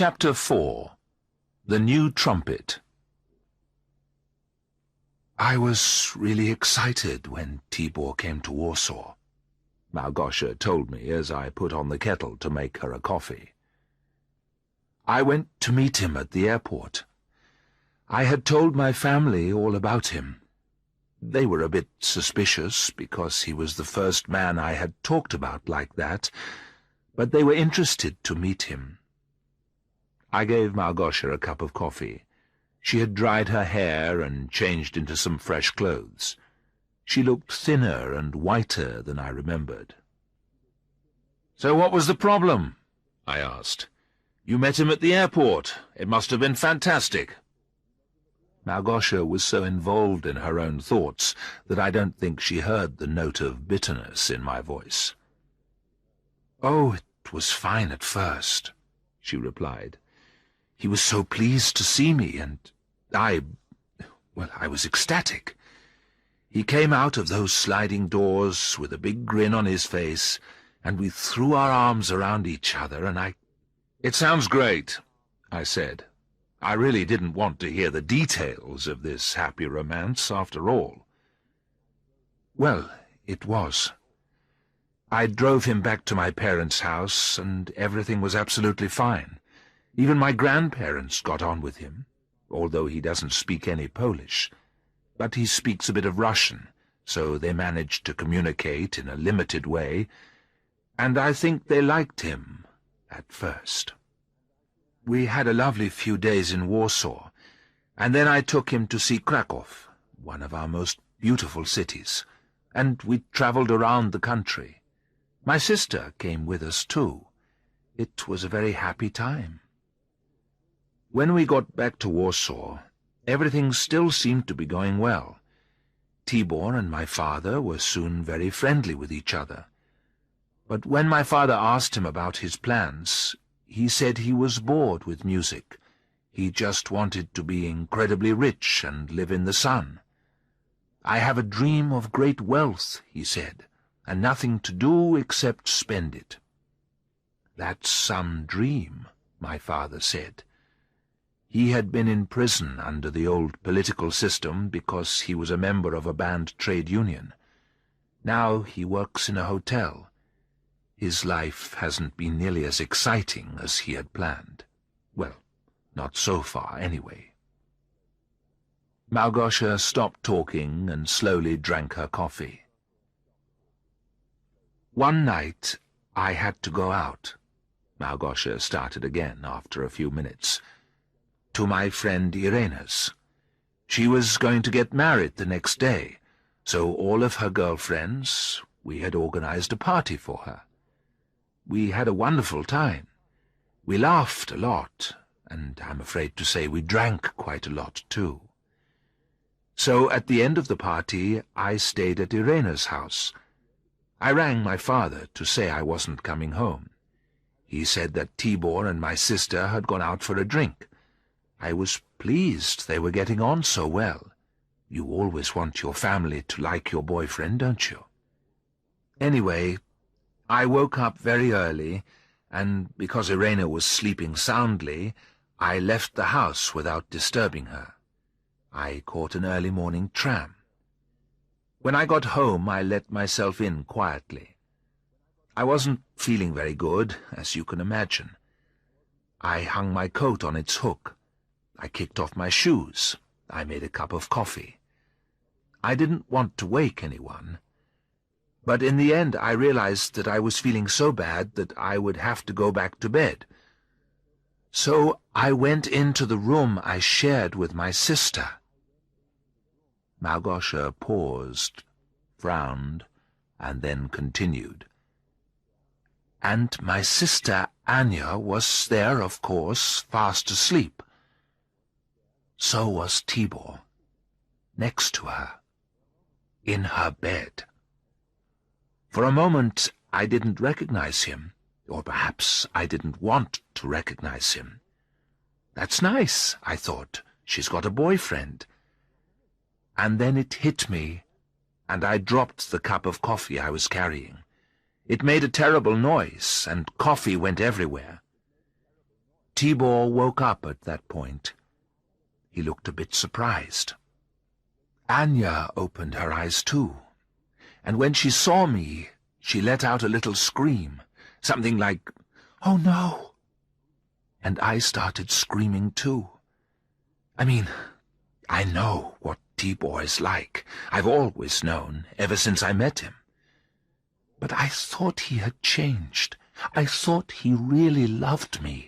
Chapter 4. The New Trumpet. I was really excited when Tibor came to Warsaw, Małgosia told me as I put on the kettle to make her a coffee. I went to meet him at the airport. I had told my family all about him. They were a bit suspicious because he was the first man I had talked about like that, but they were interested to meet him. I gave Małgosia a cup of coffee. She had dried her hair and changed into some fresh clothes. She looked thinner and whiter than I remembered. "So what was the problem?" I asked. "You met him at the airport. It must have been fantastic." Małgosia was so involved in her own thoughts that I don't think she heard the note of bitterness in my voice. "Oh, it was fine at first," she replied. "He was so pleased to see me, and I was ecstatic. He came out of those sliding doors with a big grin on his face, and we threw our arms around each other, and "It sounds great," I said. I really didn't want to hear the details of this happy romance, after all. Well, it was. I drove him back to my parents' house, and everything was absolutely fine. Even my grandparents got on with him, although he doesn't speak any Polish. But he speaks a bit of Russian, so they managed to communicate in a limited way, and I think they liked him at first. We had a lovely few days in Warsaw, and then I took him to see Krakow, one of our most beautiful cities, and we travelled around the country. My sister came with us too. It was a very happy time. When we got back to Warsaw, everything still seemed to be going well. Tibor and my father were soon very friendly with each other. But when my father asked him about his plans, he said he was bored with music. He just wanted to be incredibly rich and live in the sun. "I have a dream of great wealth," he said, "and nothing to do except spend it." "That's some dream," my father said. He had been in prison under the old political system because he was a member of a banned trade union. Now he works in a hotel. His life hasn't been nearly as exciting as he had planned. Well, not so far, anyway. Małgosia stopped talking and slowly drank her coffee. "One night I had to go out," Małgosia started again after a few minutes, "to my friend Irena's. She was going to get married the next day, so all of her girlfriends, we had organized a party for her. We had a wonderful time. We laughed a lot, and I'm afraid to say we drank quite a lot too. So at the end of the party I stayed at Irena's house. I rang my father to say I wasn't coming home. He said that Tibor and my sister had gone out for a drink. I was pleased they were getting on so well. You always want your family to like your boyfriend, don't you? Anyway, I woke up very early, and because Irena was sleeping soundly, I left the house without disturbing her. I caught an early morning tram. When I got home, I let myself in quietly. I wasn't feeling very good, as you can imagine. I hung my coat on its hook. I kicked off my shoes. I made a cup of coffee. I didn't want to wake anyone. But in the end I realized that I was feeling so bad that I would have to go back to bed. So I went into the room I shared with my sister. Małgosia paused, frowned, and then continued. And my sister Anya was there, of course, fast asleep. So was Tibor, next to her, in her bed. For a moment I didn't recognize him, or perhaps I didn't want to recognize him. That's nice, I thought. She's got a boyfriend. And then it hit me, and I dropped the cup of coffee I was carrying. It made a terrible noise, and coffee went everywhere. Tibor woke up at that point. He looked a bit surprised. Anya opened her eyes too, and when she saw me, she let out a little scream, something like, "Oh no!" And I started screaming too. I mean, I know what Tibor is like. I've always known, ever since I met him. But I thought he had changed. I thought he really loved me.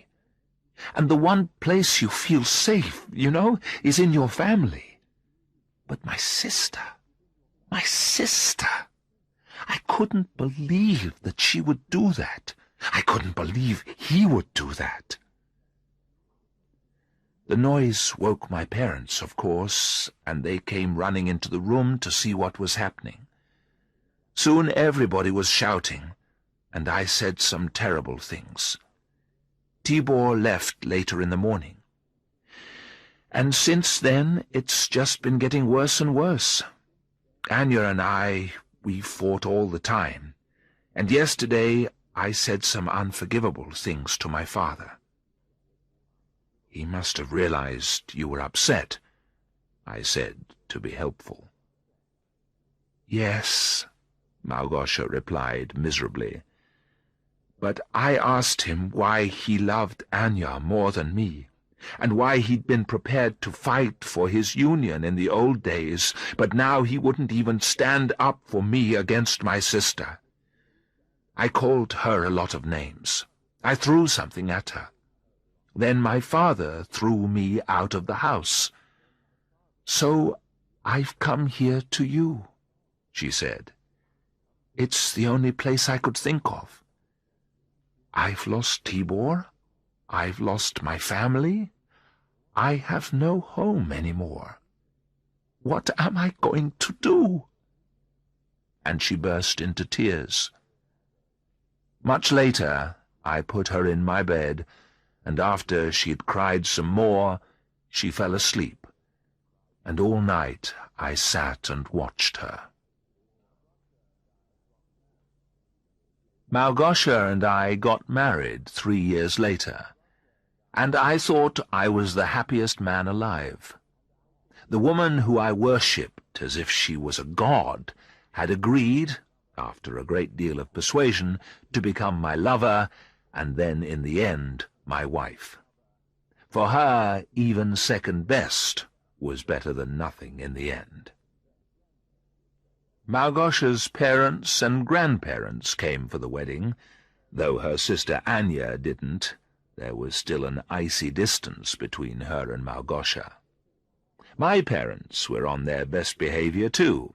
And the one place you feel safe, you know, is in your family. But my sister, I couldn't believe that she would do that. I couldn't believe he would do that. The noise woke my parents, of course, and they came running into the room to see what was happening. Soon everybody was shouting, and I said some terrible things. Tibor left later in the morning. And since then, it's just been getting worse and worse. Anya and we fought all the time, and yesterday I said some unforgivable things to my father. "He must have realized you were upset," I said, to be helpful. "Yes," Małgosia replied miserably. "But I asked him why he loved Anya more than me, and why he'd been prepared to fight for his union in the old days, but now he wouldn't even stand up for me against my sister. I called her a lot of names. I threw something at her. Then my father threw me out of the house. So I've come here to you," she said. "It's the only place I could think of. I've lost Tibor. I've lost my family. I have no home anymore. What am I going to do?" And she burst into tears. Much later, I put her in my bed, and after she'd cried some more, she fell asleep, and all night I sat and watched her. Małgosia and I got married 3 years later, and I thought I was the happiest man alive. The woman who I worshipped as if she was a god had agreed, after a great deal of persuasion, to become my lover, and then, in the end, my wife. For her, even second best was better than nothing in the end. Małgosia's parents and grandparents came for the wedding, though her sister Anya didn't. There was still an icy distance between her and Małgosia. My parents were on their best behavior too.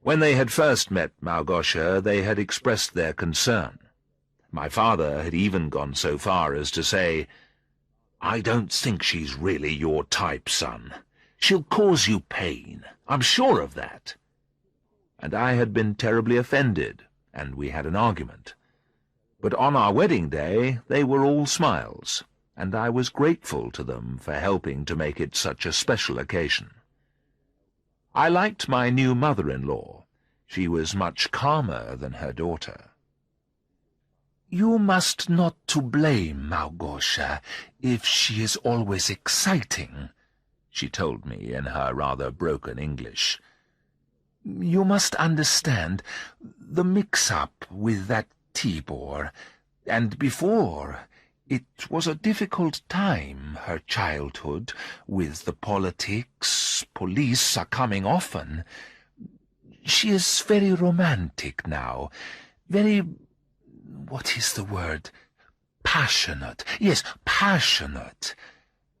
When they had first met Małgosia, they had expressed their concern. My father had even gone so far as to say, "I don't think she's really your type, son. She'll cause you pain. I'm sure of that." And I had been terribly offended, and we had an argument. But on our wedding day they were all smiles, and I was grateful to them for helping to make it such a special occasion. I liked my new mother-in-law. She was much calmer than her daughter. "You must not to blame Małgosia if she is always exciting," she told me in her rather broken English. "You must understand the mix-up with that Tibor, and before, it was a difficult time, her childhood, with the politics. Police are coming often. She is very romantic now, very, what is the word? Passionate. Yes, passionate.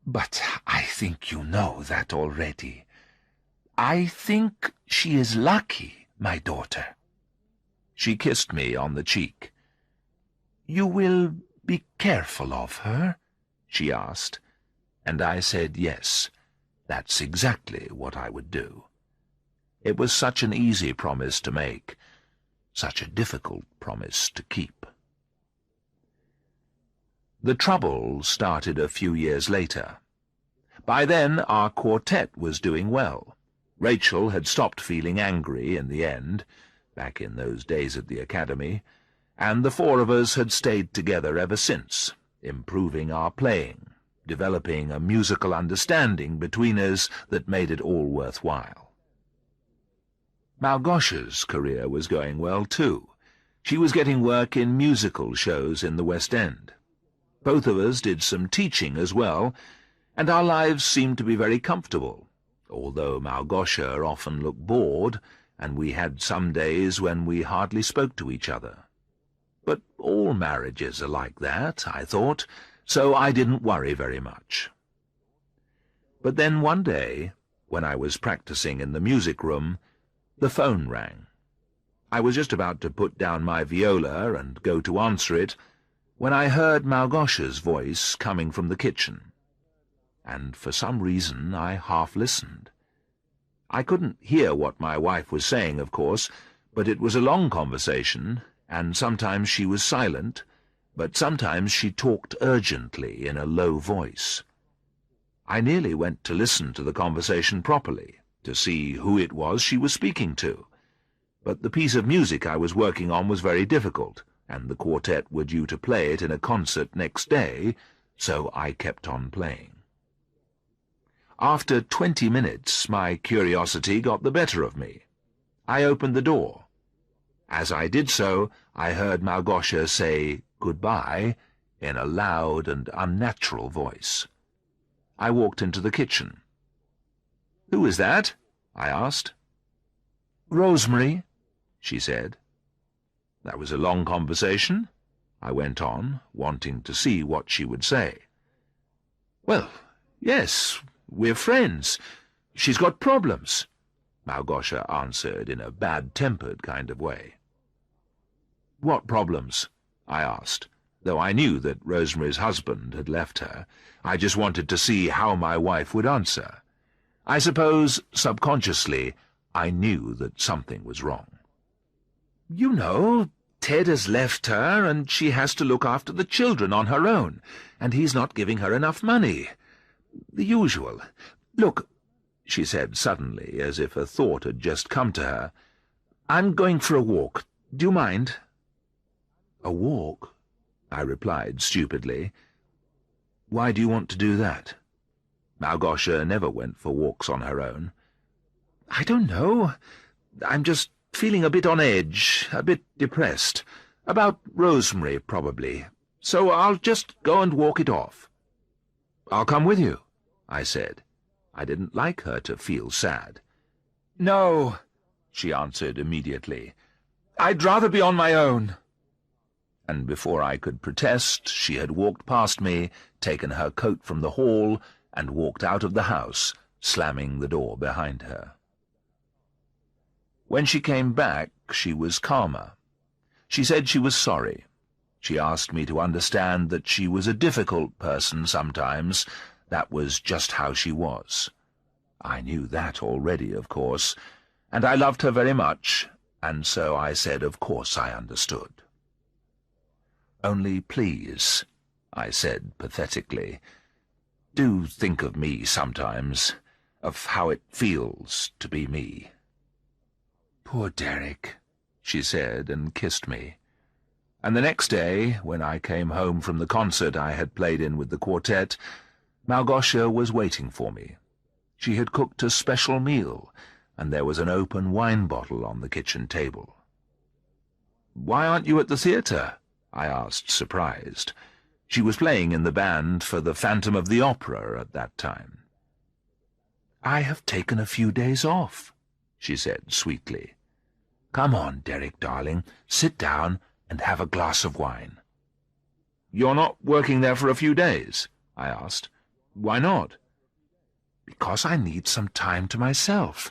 But I think you know that already. I think she is lucky, my daughter." She kissed me on the cheek. "You will be careful of her?" she asked, and I said yes, that's exactly what I would do. It was such an easy promise to make, such a difficult promise to keep. The trouble started a few years later. By then our quartet was doing well. Rachel had stopped feeling angry in the end, back in those days at the academy, and the four of us had stayed together ever since, improving our playing, developing a musical understanding between us that made it all worthwhile. Małgosia's career was going well, too. She was getting work in musical shows in the West End. Both of us did some teaching as well, and our lives seemed to be very comfortable, although Małgosia often looked bored, and we had some days when we hardly spoke to each other. But all marriages are like that, I thought, so I didn't worry very much. But then one day, when I was practicing in the music room, the phone rang. I was just about to put down my viola and go to answer it, when I heard Małgosia's voice coming from the kitchen, and for some reason I half listened. I couldn't hear what my wife was saying, of course, but it was a long conversation, and sometimes she was silent, but sometimes she talked urgently in a low voice. I nearly went to listen to the conversation properly, to see who it was she was speaking to, but the piece of music I was working on was very difficult, and the quartet were due to play it in a concert next day, so I kept on playing. After 20 minutes, my curiosity got the better of me. I opened the door. As I did so, I heard Małgosia say goodbye in a loud and unnatural voice. I walked into the kitchen. "Who is that?" I asked. "Rosemary," she said. That was a long conversation. I went on, wanting to see what she would say. "Well, yes, we're friends. She's got problems," Małgosia answered in a bad-tempered kind of way. "What problems?" I asked, though I knew that Rosemary's husband had left her. I just wanted to see how my wife would answer. I suppose, subconsciously, I knew that something was wrong. "You know, Ted has left her, and she has to look after the children on her own, and he's not giving her enough money. The usual. Look," she said suddenly, as if a thought had just come to her, "I'm going for a walk. Do you mind?" "A walk?" I replied stupidly. "Why do you want to do that?" Małgosia never went for walks on her own. "I don't know. I'm just feeling a bit on edge, a bit depressed. About Rosemary, probably. So I'll just go and walk it off." "I'll come with you," I said. I didn't like her to feel sad. "No," she answered immediately. "I'd rather be on my own." And before I could protest, she had walked past me, taken her coat from the hall, and walked out of the house, slamming the door behind her. When she came back, she was calmer. She said she was sorry. She asked me to understand that she was a difficult person sometimes. That was just how she was. I knew that already, of course, and I loved her very much, and so I said of course I understood. "Only please," I said pathetically, "do think of me sometimes, of how it feels to be me." "Poor Derek," she said, and kissed me. And the next day, when I came home from the concert I had played in with the quartet, Małgosia was waiting for me. She had cooked a special meal, and there was an open wine bottle on the kitchen table. "Why aren't you at the theatre?" I asked, surprised. She was playing in the band for the Phantom of the Opera at that time. "I have taken a few days off," she said sweetly. "Come on, Derek, darling, sit down and have a glass of wine." "You're not working there for a few days?" I asked. "Why not?" "Because I need some time to myself.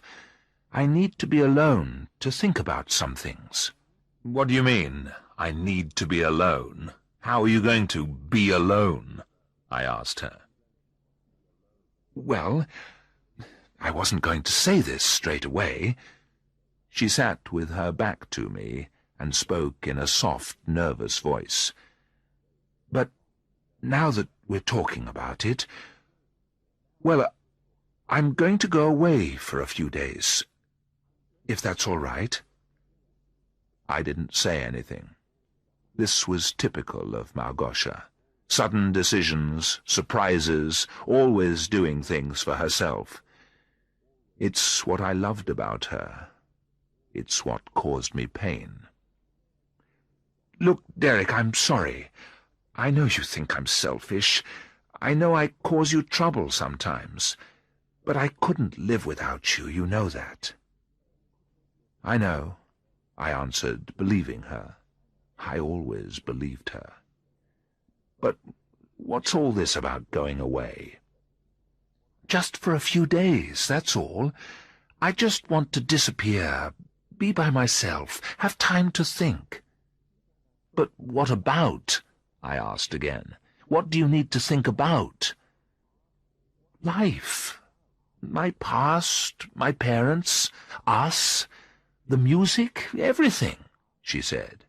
I need to be alone to think about some things." "What do you mean, I need to be alone? How are you going to be alone?" I asked her. "Well, I wasn't going to say this straight away." She sat with her back to me and spoke in a soft, nervous voice. "But now that we're talking about it, well, I'm going to go away for a few days, if that's all right." I didn't say anything. This was typical of Małgosia. Sudden decisions, surprises, always doing things for herself. It's what I loved about her. It's what caused me pain. Look, Derek, I'm sorry. I know you think I'm selfish. I know I cause you trouble sometimes. But I couldn't live without you, you know that. I know, I answered, believing her. I always believed her. But what's all this about going away? Just for a few days, that's all. I just want to disappear, be by myself, have time to think. But what about? I asked again. What do you need to think about? Life. My past, my parents, us, the music, everything, she said.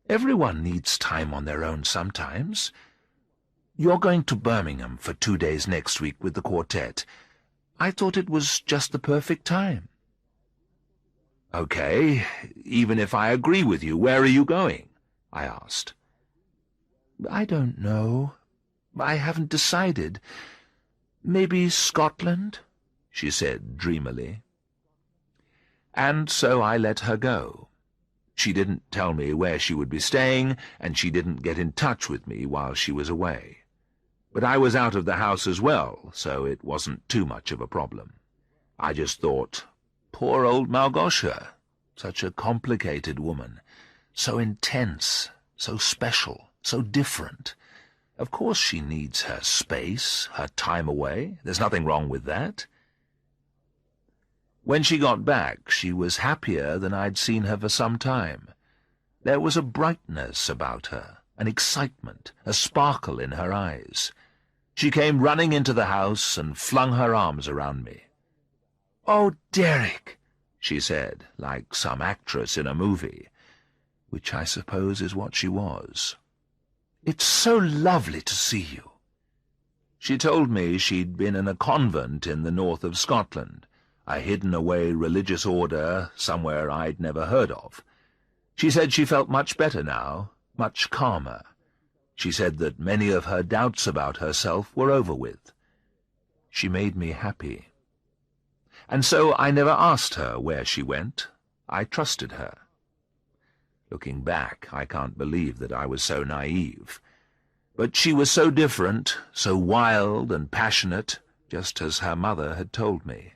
Everyone needs time on their own sometimes. You're going to Birmingham for 2 days next week with the quartet. I thought it was just the perfect time. Okay, even if I agree with you, where are you going? I asked. I don't know. I haven't decided. Maybe Scotland, she said dreamily. And so I let her go. She didn't tell me where she would be staying, and she didn't get in touch with me while she was away. But I was out of the house as well, so it wasn't too much of a problem. I just thought, poor old Małgosia, such a complicated woman, so intense, so special, so different. Of course she needs her space, her time away. There's nothing wrong with that. When she got back, she was happier than I'd seen her for some time. There was a brightness about her, an excitement, a sparkle in her eyes. She came running into the house and flung her arms around me. "Oh, Derek," she said, like some actress in a movie, which I suppose is what she was. "It's so lovely to see you." She told me she'd been in a convent in the north of Scotland, a hidden-away religious order somewhere I'd never heard of. She said she felt much better now, much calmer. She said that many of her doubts about herself were over with. She made me happy. And so I never asked her where she went. I trusted her. Looking back, I can't believe that I was so naive. But she was so different, so wild and passionate, just as her mother had told me.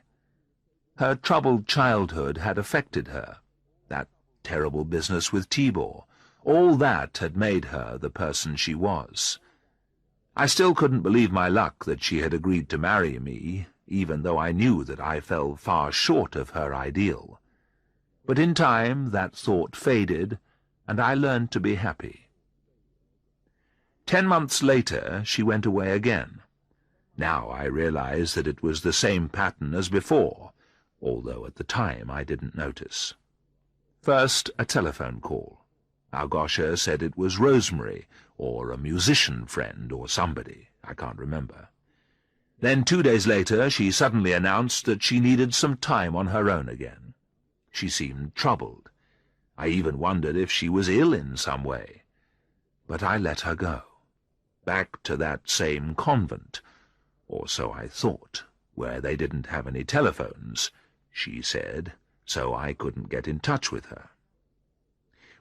Her troubled childhood had affected her. That terrible business with Tibor, all that had made her the person she was. I still couldn't believe my luck that she had agreed to marry me, even though I knew that I fell far short of her ideal. But in time that thought faded, and I learned to be happy. 10 months later she went away again. Now I realized that it was the same pattern as before, although at the time I didn't notice. First, a telephone call. Małgosia said it was Rosemary, or a musician friend, or somebody. I can't remember. Then 2 days later she suddenly announced that she needed some time on her own again. She seemed troubled. I even wondered if she was ill in some way. But I let her go. Back to that same convent, or so I thought, where they didn't have any telephones, she said, so I couldn't get in touch with her.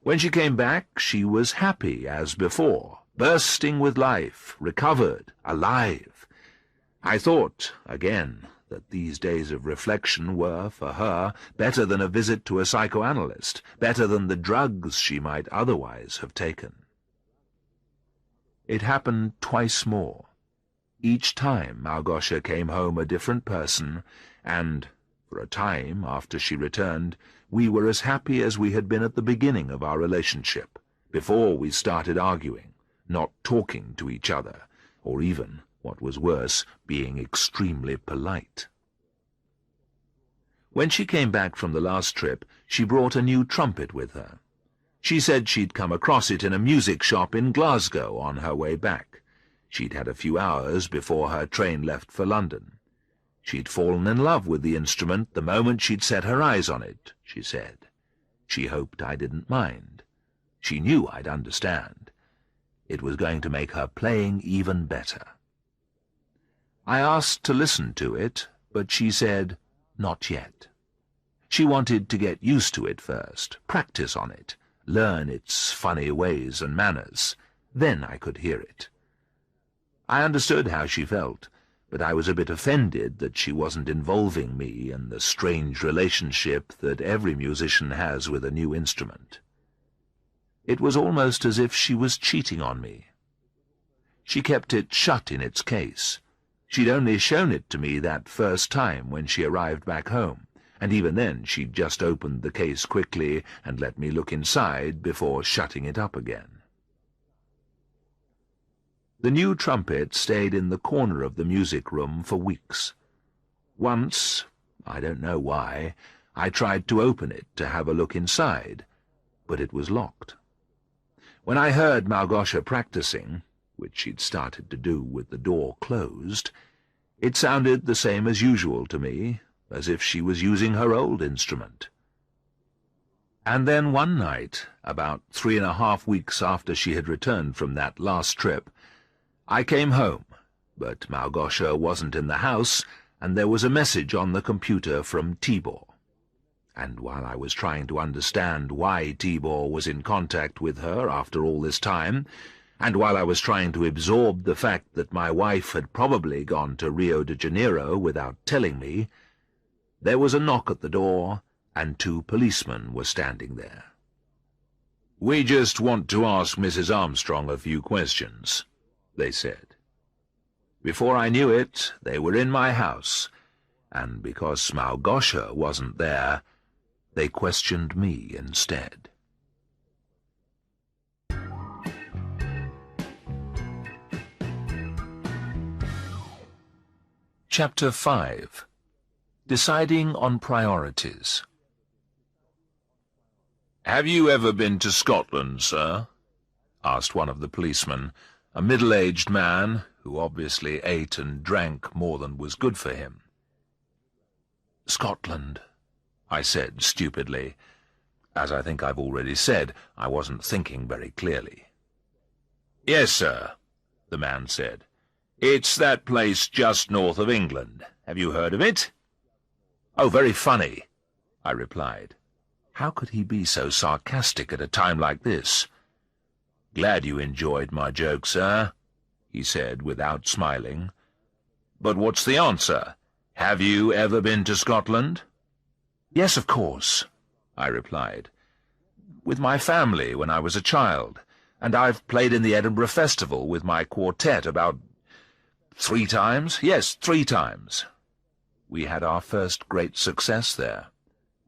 When she came back, she was happy as before, bursting with life, recovered, alive. I thought, again, that these days of reflection were, for her, better than a visit to a psychoanalyst, better than the drugs she might otherwise have taken. It happened twice more. Each time Małgosia came home a different person, and, for a time after she returned, we were as happy as we had been at the beginning of our relationship, before we started arguing, not talking to each other, or even, what was worse, being extremely polite. When she came back from the last trip, she brought a new trumpet with her. She said she'd come across it in a music shop in Glasgow on her way back. She'd had a few hours before her train left for London. She'd fallen in love with the instrument the moment she'd set her eyes on it, she said. She hoped I didn't mind. She knew I'd understand. It was going to make her playing even better. I asked to listen to it, but she said, not yet. She wanted to get used to it first, practice on it, learn its funny ways and manners. Then I could hear it. I understood how she felt, but I was a bit offended that she wasn't involving me in the strange relationship that every musician has with a new instrument. It was almost as if she was cheating on me. She kept it shut in its case. She'd only shown it to me that first time when she arrived back home, and even then she'd just opened the case quickly and let me look inside before shutting it up again. The new trumpet stayed in the corner of the music room for weeks. Once, I don't know why, I tried to open it to have a look inside, but it was locked. When I heard Małgosia practicing, which she'd started to do with the door closed, it sounded the same as usual to me, as if she was using her old instrument. And then one night, about 3.5 weeks after she had returned from that last trip, I came home, but Małgosia wasn't in the house, and there was a message on the computer from Tibor. And while I was trying to understand why Tibor was in contact with her after all this time, and while I was trying to absorb the fact that my wife had probably gone to Rio de Janeiro without telling me, there was a knock at the door, and 2 policemen were standing there. "We just want to ask Mrs. Armstrong a few questions," they said. Before I knew it, they were in my house, and because Małgosia wasn't there, they questioned me instead. Chapter 5. Deciding on Priorities. "Have you ever been to Scotland, sir?" asked one of the policemen, a middle-aged man who obviously ate and drank more than was good for him. "Scotland," I said stupidly. As I think I've already said, I wasn't thinking very clearly. "Yes, sir," the man said. "It's that place just north of England. Have you heard of it?" "Oh, very funny," I replied. How could he be so sarcastic at a time like this? "Glad you enjoyed my joke, sir," he said without smiling. "But what's the answer? Have you ever been to Scotland?" "Yes, of course," I replied. "With my family when I was a child, and I've played in the Edinburgh Festival with my quartet about 3 times. Yes, 3 times. We had our first great success there.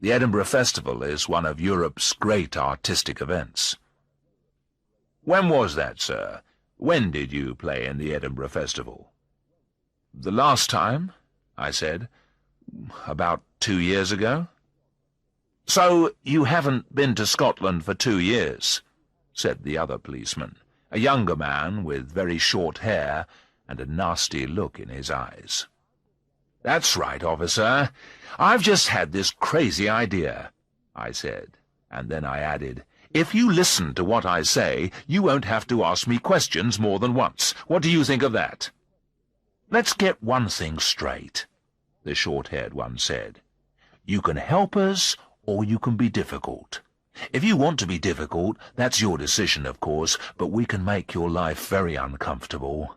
The Edinburgh Festival is one of Europe's great artistic events." "When was that, sir? When did you play in the Edinburgh Festival?" "The last time," I said, "about 2 years ago." "So you haven't been to Scotland for 2 years," said the other policeman, a younger man with very short hair and a nasty look in his eyes. "That's right, officer. I've just had this crazy idea," I said, and then I added, "If you listen to what I say, you won't have to ask me questions more than once. What do you think of that?" "Let's get one thing straight," the short-haired one said. "You can help us, or you can be difficult. If you want to be difficult, that's your decision, of course, but we can make your life very uncomfortable.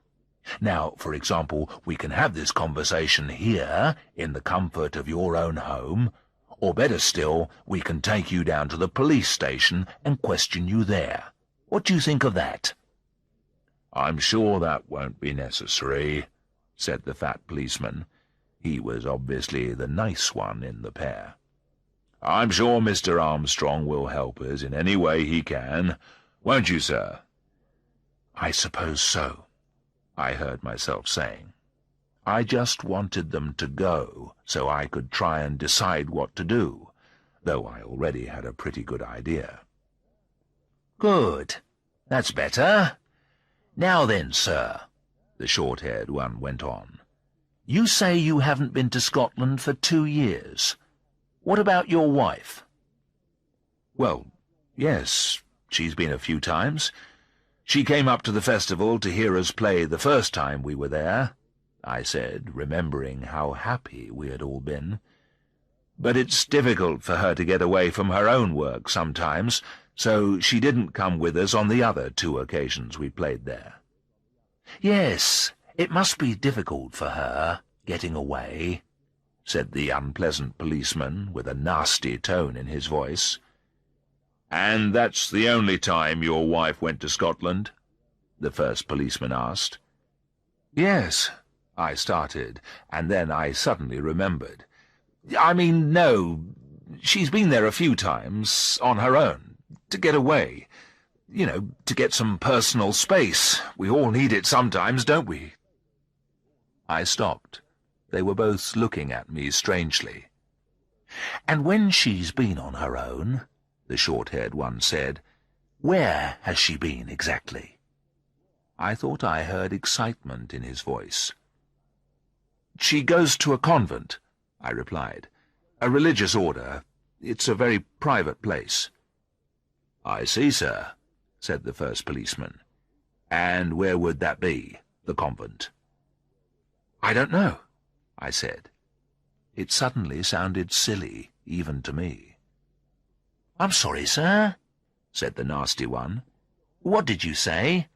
Now, for example, we can have this conversation here, in the comfort of your own home, or better still, we can take you down to the police station and question you there. What do you think of that?" "I'm sure that won't be necessary," said the fat policeman. He was obviously the nice one in the pair. "I'm sure Mr. Armstrong will help us in any way he can. Won't you, sir?" "I suppose so," I heard myself saying. I just wanted them to go so I could try and decide what to do, though I already had a pretty good idea. "Good. That's better. Now then, sir," the short-haired one went on. "You say you haven't been to Scotland for 2 years. What about your wife?" "Well, yes, she's been a few times. She came up to the festival to hear us play the first time we were there," I said, remembering how happy we had all been. "But it's difficult for her to get away from her own work sometimes, so she didn't come with us on the other 2 occasions we played there." "Yes, it must be difficult for her, getting away," said the unpleasant policeman, with a nasty tone in his voice. "And that's the only time your wife went to Scotland?" the first policeman asked. "Yes," I started, and then I suddenly remembered. "I mean, no, she's been there a few times, on her own, to get away. You know, to get some personal space. We all need it sometimes, don't we?" I stopped. They were both looking at me strangely. "And when she's been on her own," the short-haired one said, "where has she been exactly?" I thought I heard excitement in his voice. "She goes to a convent," I replied. "A religious order. It's a very private place." "I see, sir," said the first policeman. "And where would that be, the convent?" "I don't know," I said. It suddenly sounded silly, even to me. "I'm sorry, sir," said the nasty one. "What did you say?"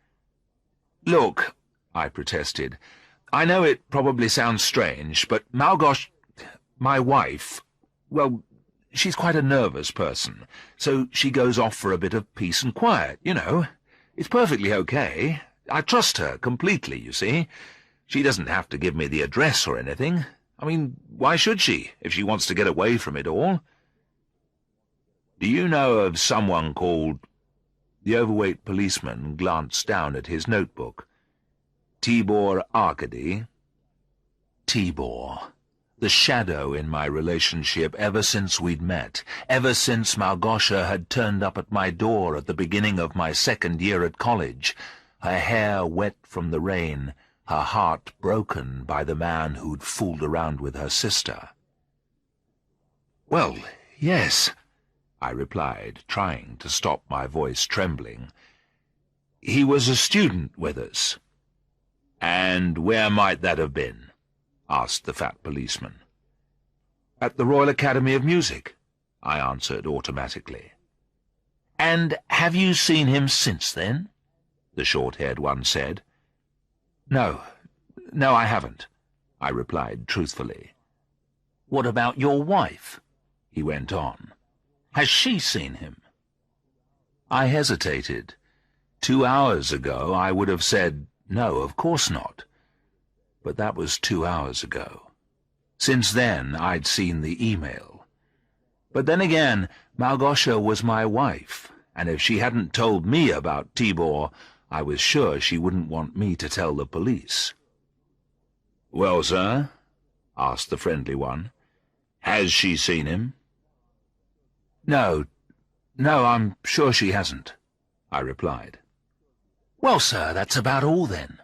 "Look," I protested, "I know it probably sounds strange, but Małgosia, my wife, well, she's quite a nervous person, so she goes off for a bit of peace and quiet, you know. It's perfectly okay. I trust her completely, you see. She doesn't have to give me the address or anything. I mean, why should she, if she wants to get away from it all?" "Do you know of someone called—" The overweight policeman glanced down at his notebook. "Tibor Arkady?" Tibor. The shadow in my relationship ever since we'd met, ever since Małgosia had turned up at my door at the beginning of my 2nd year at college, her hair wet from the rain, her heart broken by the man who'd fooled around with her sister. "Well, yes," I replied, trying to stop my voice trembling. "He was a student with us." "And where might that have been?" asked the fat policeman. "At the Royal Academy of Music," I answered automatically. "And have you seen him since then?" the short-haired one said. No, I haven't," I replied truthfully. "What about your wife?" he went on. "Has she seen him?" I hesitated. 2 hours ago I would have said, no, of course not. But that was 2 hours ago. Since then I'd seen the email. But then again, Małgosia was my wife, and if she hadn't told me about Tibor, I was sure she wouldn't want me to tell the police. "Well, sir," asked the friendly one, "has she seen him?" No, I'm sure she hasn't," I replied. "Well, sir, that's about all then,"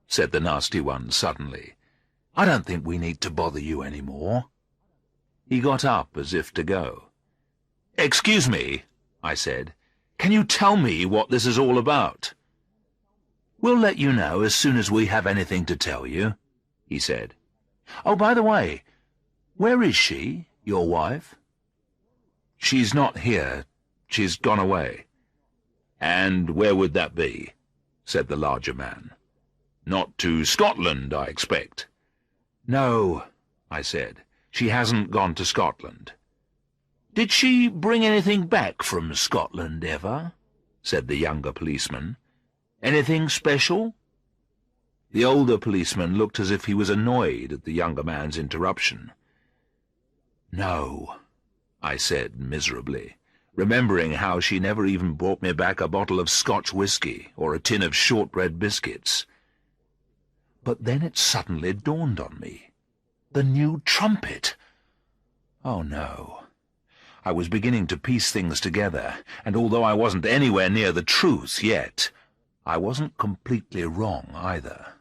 said the nasty one suddenly. "I don't think we need to bother you any more." He got up as if to go. "Excuse me," I said. "Can you tell me what this is all about?" "We'll let you know as soon as we have anything to tell you," he said. "Oh, by the way, where is she, your wife?" "She's not here. She's gone away." "And where would that be?" said the larger man. "Not to Scotland, I expect." "No," I said. "She hasn't gone to Scotland." "Did she bring anything back from Scotland ever?" said the younger policeman. "Anything special?" The older policeman looked as if he was annoyed at the younger man's interruption. "No," I said miserably, remembering how she never even brought me back a bottle of Scotch whisky or a tin of shortbread biscuits. But then it suddenly dawned on me. The new trumpet! Oh, no. I was beginning to piece things together, and although I wasn't anywhere near the truth yet, I wasn't completely wrong either.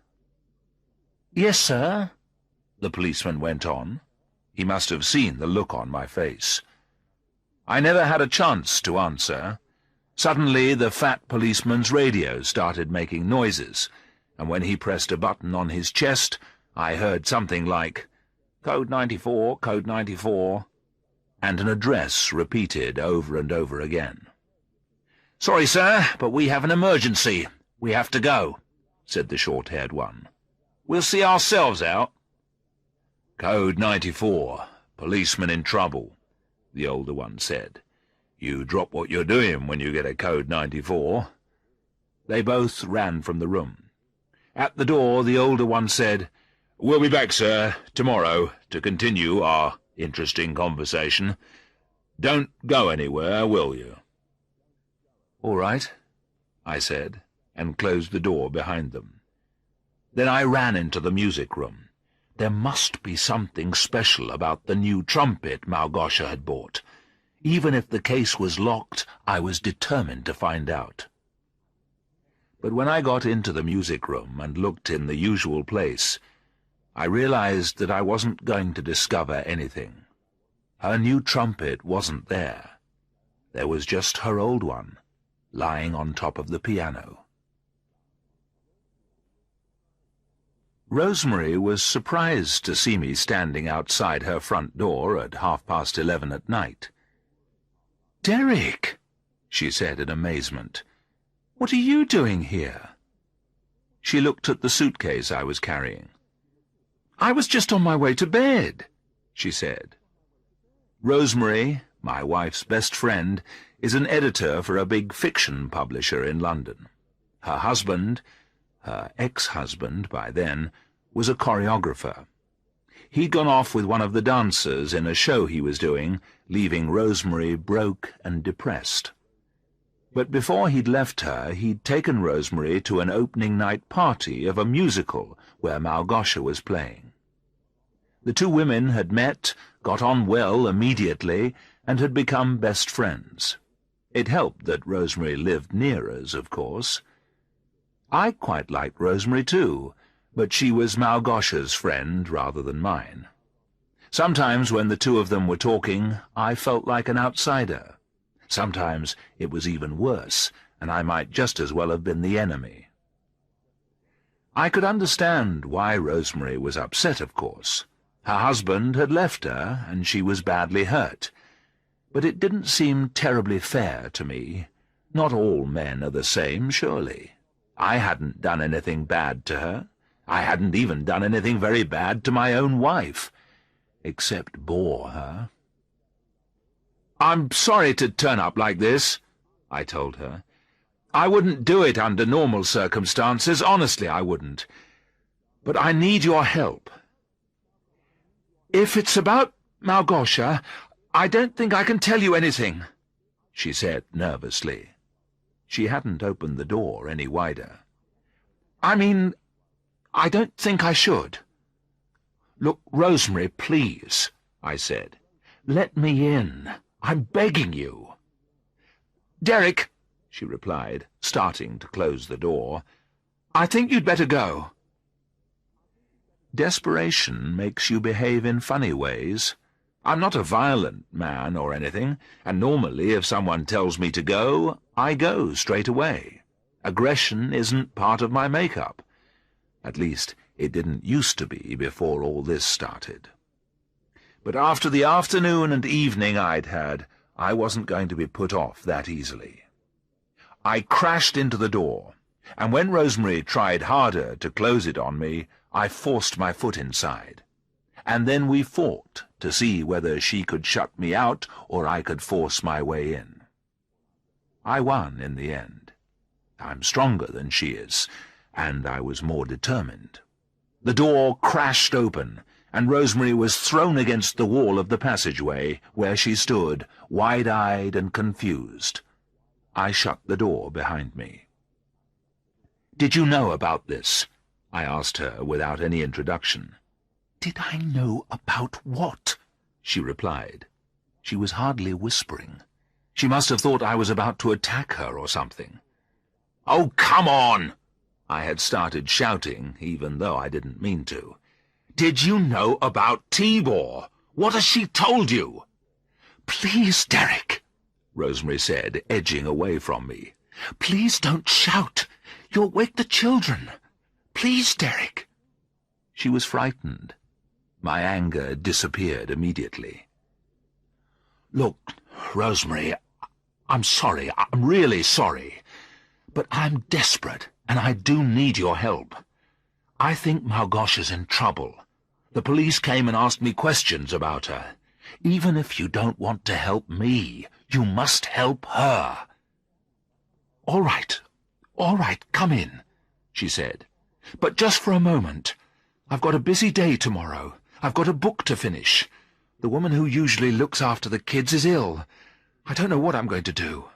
"Yes, sir," the policeman went on. He must have seen the look on my face. I never had a chance to answer. Suddenly the fat policeman's radio started making noises, and when he pressed a button on his chest, I heard something like, "Code 94, Code 94, and an address repeated over and over again. "Sorry, sir, but we have an emergency. We have to go," said the short-haired one. "We'll see ourselves out." "Code 94, policeman in trouble," the older one said. "You drop what you're doing when you get a Code 94. They both ran from the room. At the door, the older one said, "We'll be back, sir, tomorrow, to continue our interesting conversation. Don't go anywhere, will you?" "All right," I said, and closed the door behind them. Then I ran into the music room. There must be something special about the new trumpet Małgosia had bought. Even if the case was locked, I was determined to find out. But when I got into the music room and looked in the usual place, I realized that I wasn't going to discover anything. Her new trumpet wasn't there. There was just her old one, lying on top of the piano. Rosemary was surprised to see me standing outside her front door at 11:30 at night. "Derek," she said in amazement, "what are you doing here?" She looked at the suitcase I was carrying. "I was just on my way to bed," she said. Rosemary, my wife's best friend, is an editor for a big fiction publisher in London. Her husband, her ex-husband by then, was a choreographer. He'd gone off with one of the dancers in a show he was doing, leaving Rosemary broke and depressed. But before he'd left her, he'd taken Rosemary to an opening night party of a musical where Małgosia was playing. The two women had met, got on well immediately, and had become best friends. It helped that Rosemary lived near us, of course. I quite liked Rosemary too, but she was Małgosia's friend rather than mine. Sometimes when the two of them were talking, I felt like an outsider. Sometimes it was even worse, and I might just as well have been the enemy. I could understand why Rosemary was upset, of course. Her husband had left her, and she was badly hurt. But it didn't seem terribly fair to me. Not all men are the same, surely. I hadn't done anything bad to her. I hadn't even done anything very bad to my own wife, except bore her. "I'm sorry to turn up like this," I told her. "I wouldn't do it under normal circumstances, honestly I wouldn't. But I need your help. If it's about Małgosia, I don't think I can tell you anything," she said nervously. She hadn't opened the door any wider. "I mean, I don't think I should." "Look, Rosemary, please," I said. "Let me in. I'm begging you." "Derek," she replied, starting to close the door, "I think you'd better go." Desperation makes you behave in funny ways. I'm not a violent man or anything, and normally if someone tells me to go, I go straight away. Aggression isn't part of my makeup. At least, it didn't used to be before all this started. But after the afternoon and evening I'd had, I wasn't going to be put off that easily. I crashed into the door, and when Rosemary tried harder to close it on me, I forced my foot inside. And then we fought to see whether she could shut me out or I could force my way in. I won in the end. I'm stronger than she is, and I was more determined. The door crashed open, and Rosemary was thrown against the wall of the passageway, where she stood, wide-eyed and confused. I shut the door behind me. "Did you know about this?" I asked her without any introduction. "Did I know about what?" she replied. She was hardly whispering. She must have thought I was about to attack her or something. "Oh, come on!" I had started shouting, even though I didn't mean to. "Did you know about Tibor? What has she told you?" "Please, Derek." Rosemary said, edging away from me. "Please don't shout. You'll wake the children. Please, Derek." She was frightened. My anger disappeared immediately. "Look, Rosemary, I'm sorry. I'm really sorry. But I'm desperate, and I do need your help. I think Małgosia's in trouble. The police came and asked me questions about her. Even if you don't want to help me, you must help her." All right, come in," she said. "But just for a moment. I've got a busy day tomorrow. I've got a book to finish. The woman who usually looks after the kids is ill. I don't know what I'm going to do."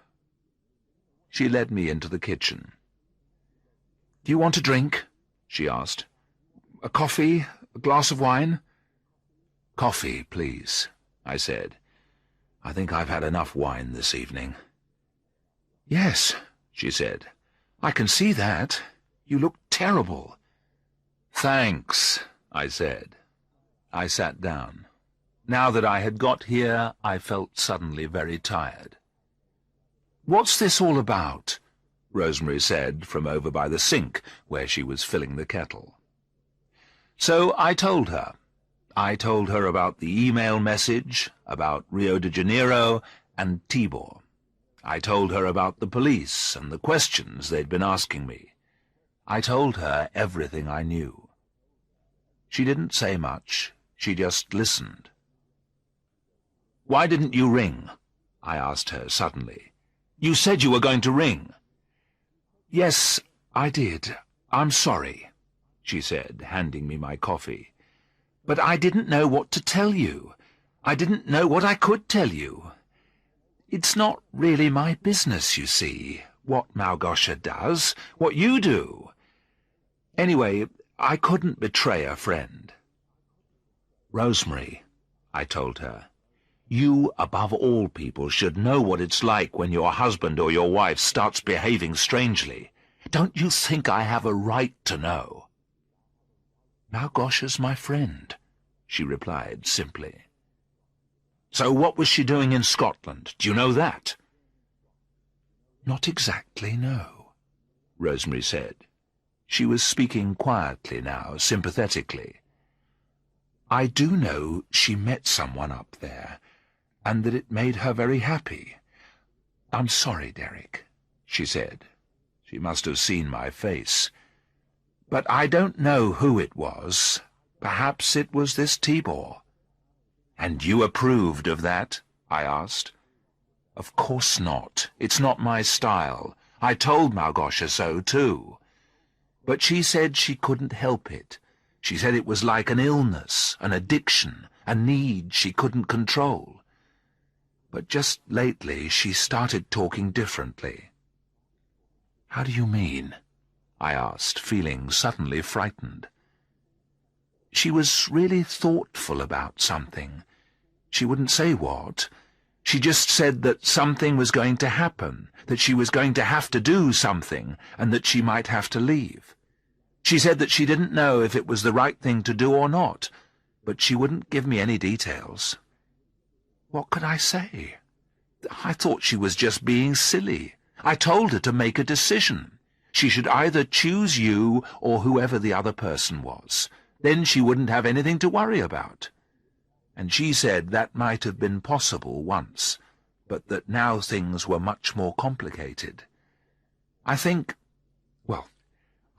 She led me into the kitchen. "Do you want a drink?" she asked. "A coffee? A glass of wine?" "Coffee, please," I said. "I think I've had enough wine this evening." "Yes," she said. "I can see that. You look terrible." "Thanks," I said. I sat down. Now that I had got here, I felt suddenly very tired. "What's this all about?" Rosemary said from over by the sink, where she was filling the kettle. So I told her. I told her about the email message, about Rio de Janeiro and Tibor. I told her about the police and the questions they'd been asking me. I told her everything I knew. She didn't say much. She just listened. "Why didn't you ring?" I asked her suddenly. "You said you were going to ring." "Yes, I did. I'm sorry," she said, handing me my coffee. "But I didn't know what to tell you. I didn't know what I could tell you. It's not really my business, you see, what Małgosia does, what you do. Anyway, I couldn't betray a friend." "Rosemary," I told her, "you, above all people, should know what it's like when your husband or your wife starts behaving strangely. Don't you think I have a right to know?" "Małgosia's my friend," she replied simply. "So what was she doing in Scotland? Do you know that?" "Not exactly, no," Rosemary said. She was speaking quietly now, sympathetically. "I do know she met someone up there, and that it made her very happy. I'm sorry, Derek," she said. She must have seen my face. "But I don't know who it was. Perhaps it was this Tibor." "And you approved of that?" I asked. "Of course not. It's not my style. I told Małgosia so, too. But she said she couldn't help it. She said it was like an illness, an addiction, a need she couldn't control. But just lately she started talking differently." "How do you mean?" I asked, feeling suddenly frightened. "She was really thoughtful about something. She wouldn't say what. She just said that something was going to happen, that she was going to have to do something, and that she might have to leave. She said that she didn't know if it was the right thing to do or not, but she wouldn't give me any details. What could I say? I thought she was just being silly. I told her to make a decision. She should either choose you or whoever the other person was. Then she wouldn't have anything to worry about. And she said that might have been possible once, but that now things were much more complicated.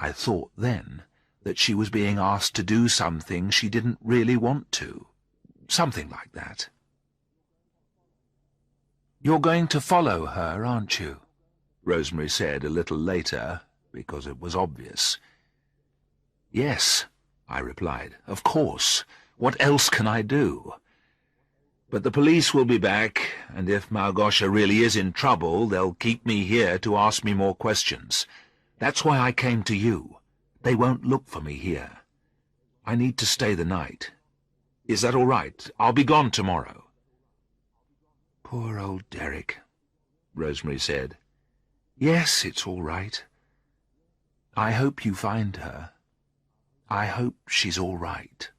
I thought then that she was being asked to do something she didn't really want to. Something like that." "You're going to follow her, aren't you?" Rosemary said a little later, because it was obvious. "Yes," I replied, "of course. What else can I do? But the police will be back, and if Małgosia really is in trouble, they'll keep me here to ask me more questions. That's why I came to you. They won't look for me here. I need to stay the night. Is that all right? I'll be gone tomorrow." "Poor old Derek," Rosemary said. "Yes, it's all right. I hope you find her. I hope she's all right."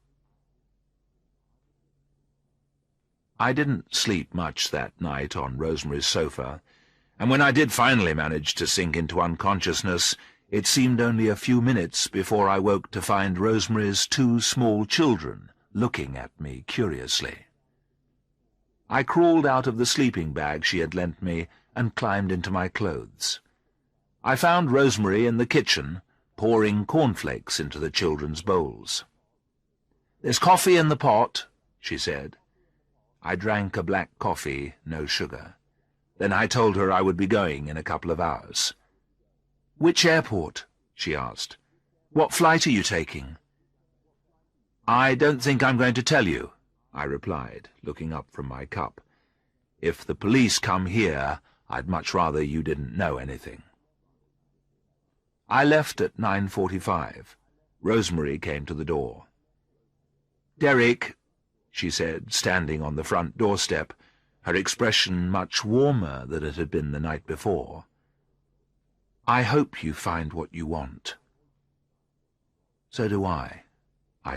I didn't sleep much that night on Rosemary's sofa, and when I did finally manage to sink into unconsciousness, it seemed only a few minutes before I woke to find Rosemary's 2 small children looking at me curiously. I crawled out of the sleeping bag she had lent me and climbed into my clothes. I found Rosemary in the kitchen, pouring cornflakes into the children's bowls. "There's coffee in the pot," she said. I drank a black coffee, no sugar. Then I told her I would be going in a couple of hours. "Which airport?" she asked. "What flight are you taking?" "I don't think I'm going to tell you," I replied, looking up from my cup. "If the police come here, I'd much rather you didn't know anything." I left at 9:45. Rosemary came to the door. "Derek," she said, standing on the front doorstep, her expression much warmer than it had been the night before. "I hope you find what you want." "So do I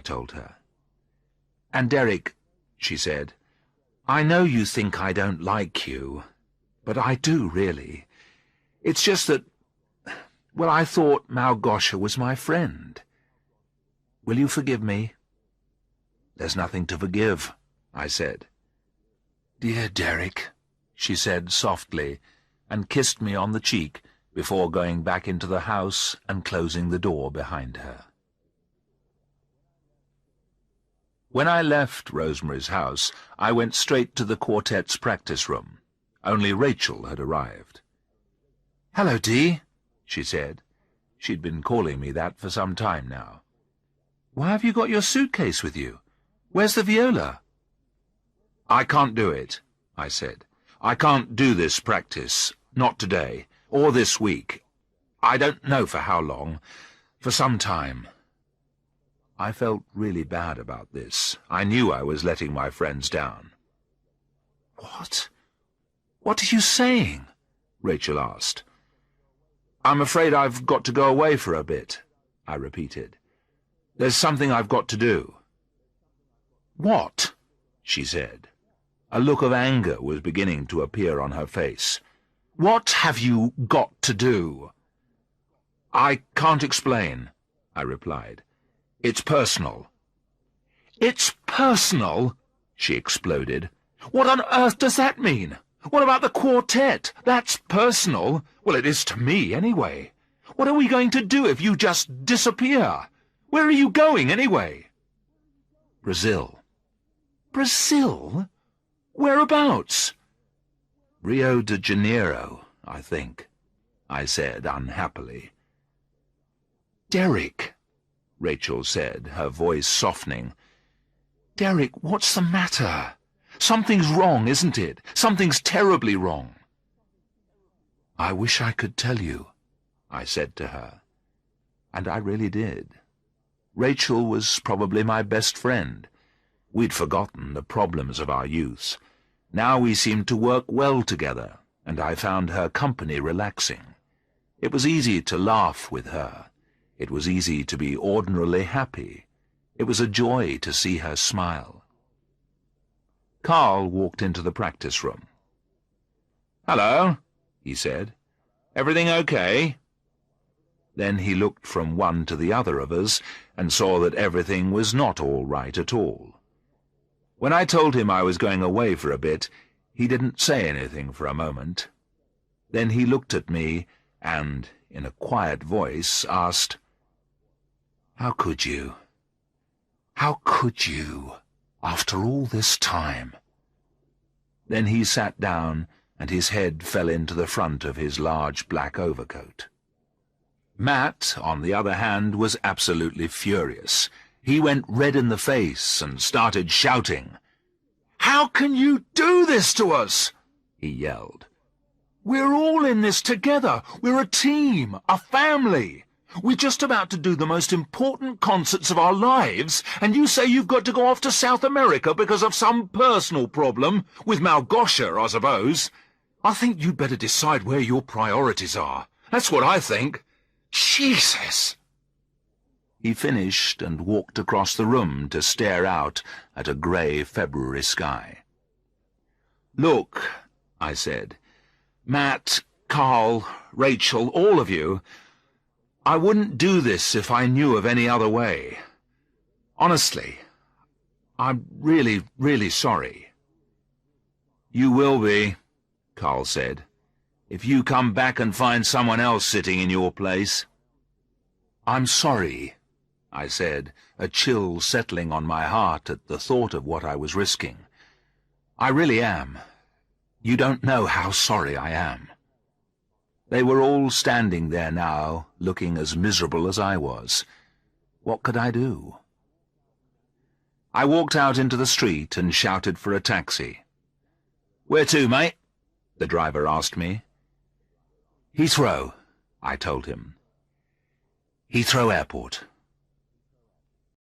told her. "And Derek," she said, "I know you think I don't like you, but I do, really. It's just that, well, I thought Małgosia was my friend. Will you forgive me?" "There's nothing to forgive," I said. "Dear Derek," she said softly, and kissed me on the cheek before going back into the house and closing the door behind her. When I left Rosemary's house, I went straight to the quartet's practice room. Only Rachel had arrived. "Hello, Dee," she said. She'd been calling me that for some time now. "Why have you got your suitcase with you? Where's the viola?" "I can't do it," I said. "I can't do this practice. Not today, or this week. I don't know for how long. For some time." I felt really bad about this. I knew I was letting my friends down. "What? What are you saying?" Rachel asked. "I'm afraid I've got to go away for a bit," I repeated. "There's something I've got to do." "What?" she said. A look of anger was beginning to appear on her face. "What have you got to do?" "I can't explain," I replied. "It's personal." "It's personal?" she exploded. "What on earth does that mean? What about the quartet? That's personal. Well, it is to me, anyway. What are we going to do if you just disappear? Where are you going, anyway?" "Brazil." "Brazil? Whereabouts?" "Rio de Janeiro, I think," I said unhappily. "Derek," Rachel said, her voice softening. "Derek, what's the matter? Something's wrong, isn't it? Something's terribly wrong." "I wish I could tell you," I said to her. And I really did. Rachel was probably my best friend. We'd forgotten the problems of our youth. Now we seemed to work well together, and I found her company relaxing. It was easy to laugh with her. It was easy to be ordinarily happy. It was a joy to see her smile. Carl walked into the practice room. "Hello," he said. "Everything okay?" Then he looked from one to the other of us and saw that everything was not all right at all. When I told him I was going away for a bit, he didn't say anything for a moment. Then he looked at me and, in a quiet voice, asked, "How could you? How could you, after all this time?" Then he sat down, and his head fell into the front of his large black overcoat. Matt, on the other hand, was absolutely furious. He went red in the face and started shouting. "How can you do this to us?" he yelled. "We're all in this together. We're a team, a family. We're just about to do the most important concerts of our lives, and you say you've got to go off to South America because of some personal problem, with Małgosia, I suppose. I think you'd better decide where your priorities are. That's what I think. Jesus!" He finished and walked across the room to stare out at a grey February sky. "Look," I said. "Matt, Carl, Rachel, all of you, I wouldn't do this if I knew of any other way. Honestly, I'm really, really sorry." "You will be," Carl said, "if you come back and find someone else sitting in your place." "I'm sorry," I said, a chill settling on my heart at the thought of what I was risking. "I really am. You don't know how sorry I am." They were all standing there now, looking as miserable as I was. What could I do? I walked out into the street and shouted for a taxi. "Where to, mate?" the driver asked me. "Heathrow," I told him. "Heathrow Airport."